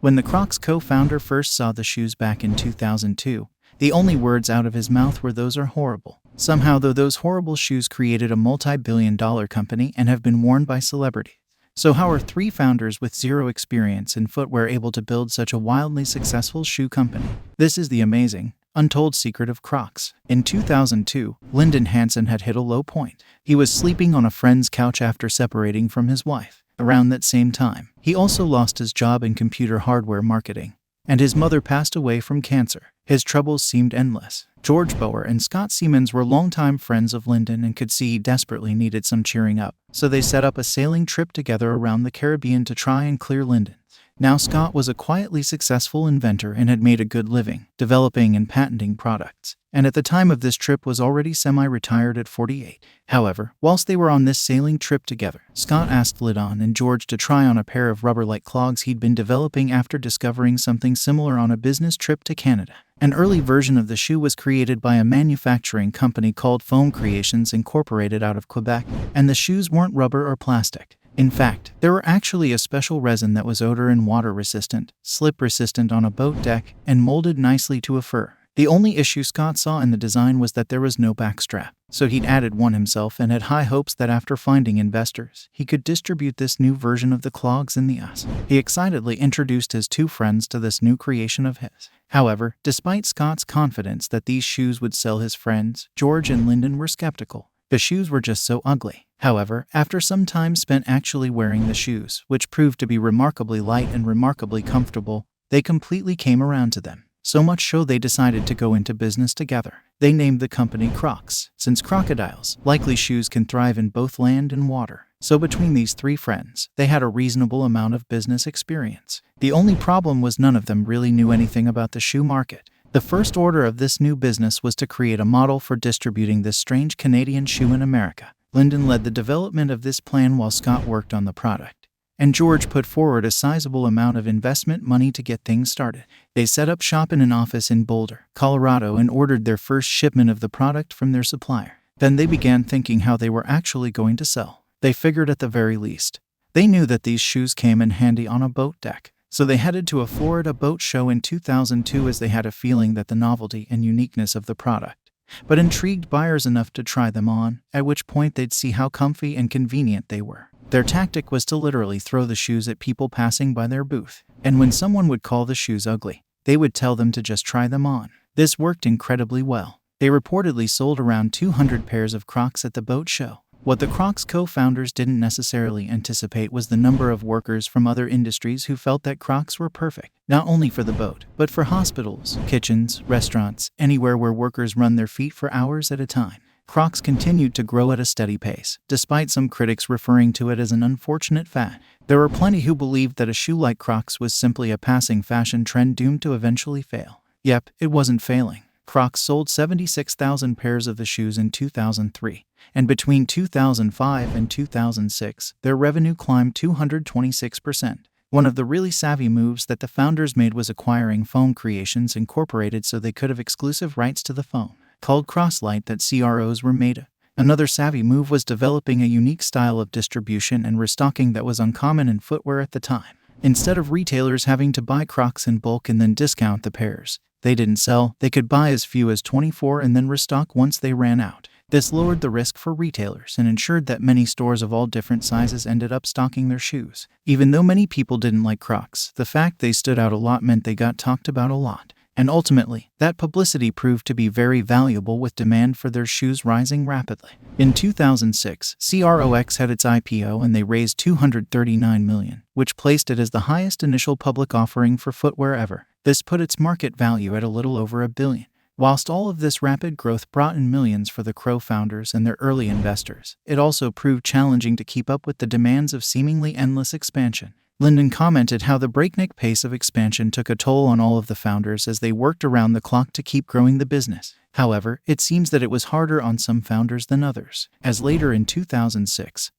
When the Crocs co-founder first saw the shoes back in 2002, the only words out of his mouth were, "Those are horrible." Somehow, though, those horrible shoes created a multi-billion-dollar company and have been worn by celebrities. So how are three founders with zero experience in footwear able to build such a wildly successful shoe company? This is the amazing, untold secret of Crocs. In 2002, Lyndon Hansen had hit a low point. He was sleeping on a friend's couch after separating from his wife. Around that same time, he also lost his job in computer hardware marketing, and his mother passed away from cancer. His troubles seemed endless. George Boer and Scott Siemens were longtime friends of Lyndon and could see he desperately needed some cheering up, so they set up a sailing trip together around the Caribbean to try and clear Lyndon. Now, Scott was a quietly successful inventor and had made a good living, developing and patenting products, and at the time of this trip was already semi-retired at 48. However, whilst they were on this sailing trip together, Scott asked Lyndon and George to try on a pair of rubber-like clogs he'd been developing after discovering something similar on a business trip to Canada. An early version of the shoe was created by a manufacturing company called Foam Creations Incorporated out of Quebec, and the shoes weren't rubber or plastic. In fact, they were actually a special resin that was odor and water resistant, slip resistant on a boat deck, and molded nicely to a fur. The only issue Scott saw in the design was that there was no backstrap, so he'd added one himself and had high hopes that after finding investors, he could distribute this new version of the clogs in the US. He excitedly introduced his two friends to this new creation of his. However, despite Scott's confidence that these shoes would sell, his friends, George and Lyndon, were skeptical. The shoes were just so ugly. However, after some time spent actually wearing the shoes, which proved to be remarkably light and remarkably comfortable, they completely came around to them. So much so they decided to go into business together. They named the company Crocs, since crocodiles, likely shoes, can thrive in both land and water. So between these three friends, they had a reasonable amount of business experience. The only problem was none of them really knew anything about the shoe market. The first order of this new business was to create a model for distributing this strange Canadian shoe in America. Lyndon led the development of this plan while Scott worked on the product, and George put forward a sizable amount of investment money to get things started. They set up shop in an office in Boulder, Colorado, and ordered their first shipment of the product from their supplier. Then they began thinking how they were actually going to sell. They figured at the very least, they knew that these shoes came in handy on a boat deck. So they headed to a Florida boat show in 2002 as they had a feeling that the novelty and uniqueness of the product, but intrigued buyers enough to try them on, at which point they'd see how comfy and convenient they were. Their tactic was to literally throw the shoes at people passing by their booth, and when someone would call the shoes ugly, they would tell them to just try them on. This worked incredibly well. They reportedly sold around 200 pairs of Crocs at the boat show. What the Crocs co-founders didn't necessarily anticipate was the number of workers from other industries who felt that Crocs were perfect, not only for the boat, but for hospitals, kitchens, restaurants, anywhere where workers run their feet for hours at a time. Crocs continued to grow at a steady pace, despite some critics referring to it as an unfortunate fad. There were plenty who believed that a shoe like Crocs was simply a passing fashion trend doomed to eventually fail. Yep, it wasn't failing. Crocs sold 76,000 pairs of the shoes in 2003, and between 2005 and 2006, their revenue climbed 226%. One of the really savvy moves that the founders made was acquiring Foam Creations Incorporated so they could have exclusive rights to the foam, called Crosslight, that CROs were made of. Another savvy move was developing a unique style of distribution and restocking that was uncommon in footwear at the time. Instead of retailers having to buy Crocs in bulk and then discount the pairs they didn't sell, they could buy as few as 24 and then restock once they ran out. This lowered the risk for retailers and ensured that many stores of all different sizes ended up stocking their shoes. Even though many people didn't like Crocs, the fact they stood out a lot meant they got talked about a lot. And ultimately, that publicity proved to be very valuable, with demand for their shoes rising rapidly. In 2006, CROX had its IPO and they raised $239 million, which placed it as the highest initial public offering for footwear ever. This put its market value at a little over $1 billion. Whilst all of this rapid growth brought in millions for the Crow founders and their early investors, it also proved challenging to keep up with the demands of seemingly endless expansion. Lyndon commented how the breakneck pace of expansion took a toll on all of the founders as they worked around the clock to keep growing the business. However, it seems that it was harder on some founders than others, as later in 2006,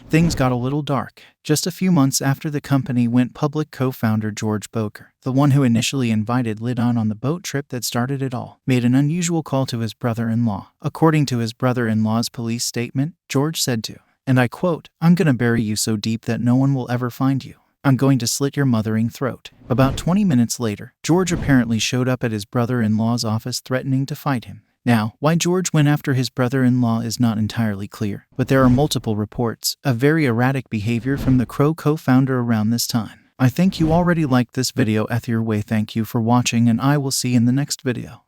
things got a little dark. Just a few months after the company went public, co-founder George Boker, the one who initially invited Lyndon on the boat trip that started it all, made an unusual call to his brother-in-law. According to his brother-in-law's police statement, George said to, and I quote, "I'm gonna bury you so deep that no one will ever find you." I'm going to slit your mothering throat." About 20 minutes later, George apparently showed up at his brother-in-law's office threatening to fight him. Now, why George went after his brother-in-law is not entirely clear, but there are multiple reports of very erratic behavior from the Crow co-founder around this time. I think you already liked this video either way. Thank you for watching, and I will see you in the next video.